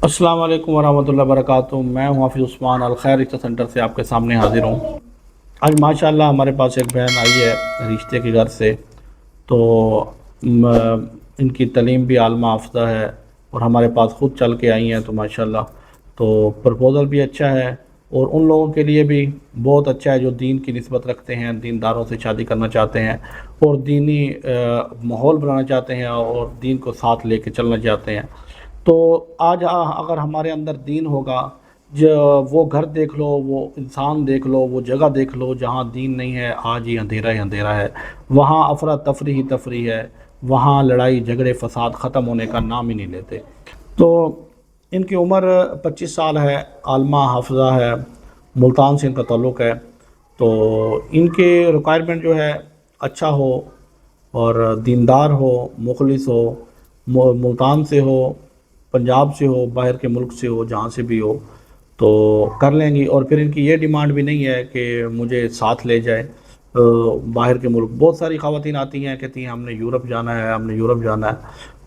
अस्सलाम वालेकुम वरहमतुल्लाहि वबरकातुहू। मैं हूँ हाफिज़ उस्मान अलखैर रिश्ता सेंटर से आपके सामने हाज़िर हूँ। आज माशाअल्लाह हमारे पास एक बहन आई है रिश्ते के घर से। तो इनकी तालीम भी आलमा हाफ़िज़ा है और हमारे पास ख़ुद चल के आई हैं। तो माशाअल्लाह तो प्रपोज़ल भी अच्छा है और उन लोगों के लिए भी बहुत अच्छा है जो दीन की निस्बत रखते हैं, दीनदारों से शादी करना चाहते हैं और दीनी माहौल बनाना चाहते हैं और दीन को साथ लेके चलना चाहते हैं। तो आज अगर हमारे अंदर दीन होगा, जो वो घर देख लो, वो इंसान देख लो, वो जगह देख लो जहाँ दीन नहीं है, आज ही अंधेरा ही अंधेरा है। वहाँ अफरा तफरी ही तफरी है, वहाँ लड़ाई झगड़े फसाद ख़त्म होने का नाम ही नहीं लेते। तो इनकी उम्र 25 साल है, आलमा हाफिज़ा है, मुल्तान से इनका ताल्लुक़ है। तो इनके रिक्वायरमेंट जो है अच्छा हो और दीनदार हो, मुखलिस हो, मुल्तान से हो, पंजाब से हो, बाहर के मुल्क से हो, जहाँ से भी हो तो कर लेंगी। और फिर इनकी ये डिमांड भी नहीं है कि मुझे साथ ले जाए बाहर के मुल्क। बहुत सारी ख़वातीन आती हैं, कहती हैं हमने यूरोप जाना है, हमने यूरोप जाना है,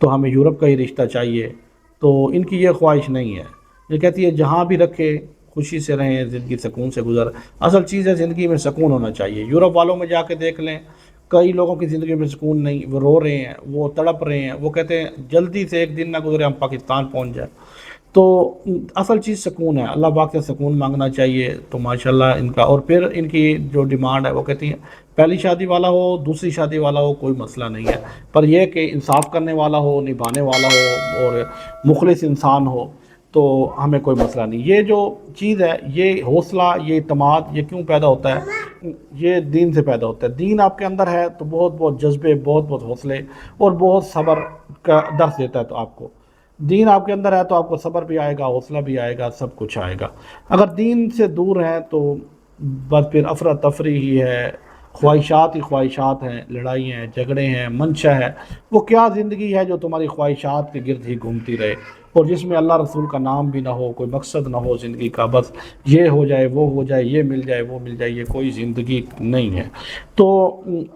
तो हमें यूरोप का ही रिश्ता चाहिए। तो इनकी ये ख्वाहिश नहीं है। ये कहती है जहाँ भी रखे खुशी से रहें, ज़िंदगी सुकून से गुजर। असल चीज़ है ज़िंदगी में सुकून होना चाहिए। यूरोप वालों में जाके देख लें, कई लोगों की ज़िंदगी में सुकून नहीं, वो रो रहे हैं, वो तड़प रहे हैं, वो कहते हैं जल्दी से एक दिन ना गुजरे हम पाकिस्तान पहुंच जाए। तो असल चीज़ सुकून है, अल्लाह पाक से सुकून मांगना चाहिए। तो माशाल्लाह इनका, और फिर इनकी जो डिमांड है वो कहती हैं पहली शादी वाला हो, दूसरी शादी वाला हो, कोई मसला नहीं है, पर यह कि इंसाफ करने वाला हो, निभाने वाला हो और मुखलिस इंसान हो, तो हमें कोई मसला नहीं। ये जो चीज़ है, ये हौसला, ये इत्मीनान, ये क्यों पैदा होता है? ये दीन से पैदा होता है। दीन आपके अंदर है तो बहुत बहुत जज्बे, बहुत बहुत हौसले और बहुत सब्र का दर्स देता है। तो आपको दीन आपके अंदर है तो आपको सब्र भी आएगा, हौसला भी आएगा, सब कुछ आएगा। अगर दीन से दूर हैं तो बस फिर अफरा तफरी ही है, ख्वाहिशात ही ख्वाहिशात हैं, लड़ाई हैं, झगड़े हैं, मंशा है। वो क्या ज़िंदगी है जो तुम्हारी ख्वाहिशात के गिर्द ही घूमती रहे और जिसमें अल्लाह रसूल का नाम भी ना हो, कोई मकसद ना हो ज़िंदगी का, बस ये हो जाए, वो हो जाए, ये मिल जाए, वो मिल जाए, ये कोई ज़िंदगी नहीं है। तो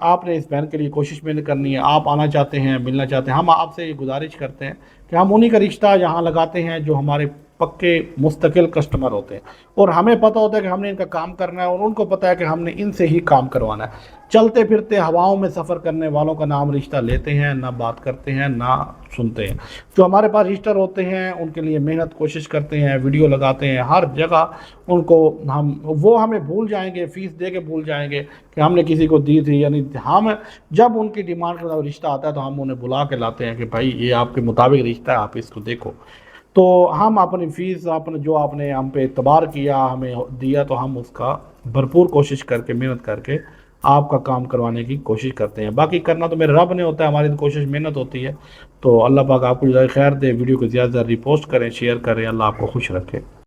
आपने इस बहन के लिए कोशिश मैंने करनी है। आप आना चाहते हैं, मिलना चाहते हैं, हम आपसे ये गुजारिश करते हैं कि हम उन्हीं का रिश्ता यहाँ लगाते हैं जो हमारे पक्के मुस्तकिल कस्टमर होते हैं और हमें पता होता है कि हमने इनका काम करना है और उनको पता है कि हमने इनसे ही काम करवाना है। चलते फिरते हवाओं में सफ़र करने वालों का नाम रिश्ता लेते हैं, ना बात करते हैं, ना सुनते हैं। जो हमारे पास रिश्तर होते हैं उनके लिए मेहनत कोशिश करते हैं, वीडियो लगाते हैं हर जगह उनको। वो हमें भूल जाएंगे, फ़ीस दे के भूल जाएंगे कि हमने किसी को दी थी। यानी हम जब उनकी डिमांड का रिश्ता आता है तो हम उन्हें बुला के लाते हैं कि भाई ये आपके मुताबिक रिश्ता है, आप इसको देखो। तो हम अपनी फ़ीस, आपने जो आपने हम पे एतबार किया, हमें दिया, तो हम उसका भरपूर कोशिश करके, मेहनत करके आपका काम करवाने की कोशिश करते हैं। बाकी करना तो मेरे रब ने होता है, हमारी तो कोशिश मेहनत होती है। तो अल्लाह पाक आपको जज़ाए खैर दे। वीडियो को ज़्यादा से ज़्यादा रिपोस्ट करें, शेयर करें। अल्लाह आपको खुश रखे।